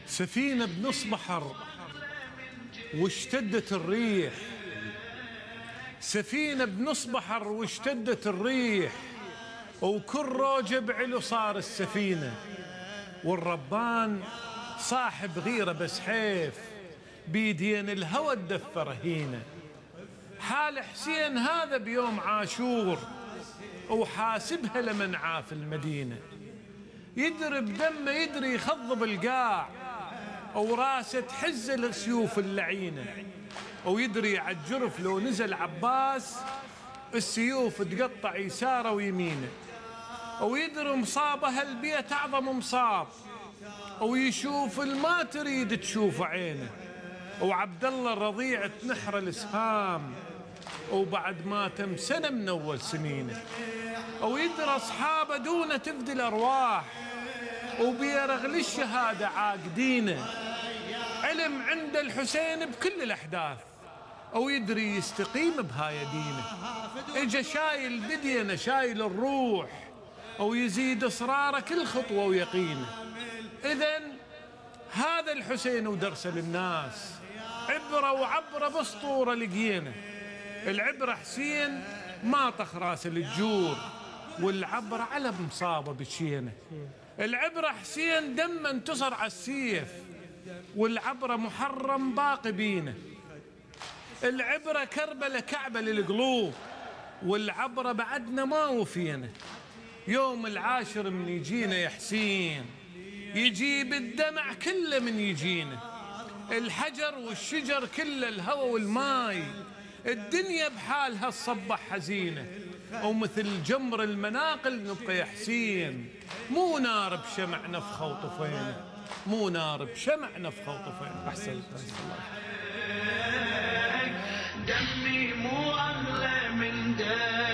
سفينة بنص بحر واشتدت الريح، سفينة بنص بحر واشتدت الريح، وكل روجة بعلو صار السفينة، والربان صاحب غيرة بس حيف بيدين الهوى تدفر هينة. حال حسين هذا بيوم عاشور وحاسبها لمن عاف المدينة، يدرب دمه يدري يخضب القاع وراسه تحز السيوف اللعينة، ويدري عالجرف لو نزل عباس السيوف تقطع يساره ويمينه، ويدري مصابه البيت أعظم مصاب، ويشوف الما تريد تشوف عينه، وعبد الله الرضيع تنحر الاسهام وبعد ما تم سنة من أول سنينه، ويدري أصحابه دونه تفدي الأرواح وبيرغ للشهادة عاقدينه، علم عند الحسين بكل الأحداث ويدري يستقيم بهاي دينه، اجا شايل بدينه شايل الروح ويزيد إصراره كل خطوة ويقينه. إذن هذا الحسين ودرسه للناس عبرة وعبرة بسطورة لقينا. العبرة حسين ما طخ راس الجور، والعبرة على مصابة بشينه. العبرة حسين دم انتصر على السيف، والعبرة محرم باقي بينه. العبرة كربلة كعبة للقلوب، والعبرة بعدنا ما وفينا. يوم العاشر من يجينا يا حسين يجيب الدمع كله من يجينا، الحجر والشجر كله الهوى والماي، الدنيا بحالها الصبح حزينة، ومثل جمر المناقل نبقى يا حسين، مو نار بشمع نفخة وطفينا، مو نار بشمع نفخة وطفينا. أحسن دمي مو أغلى من دم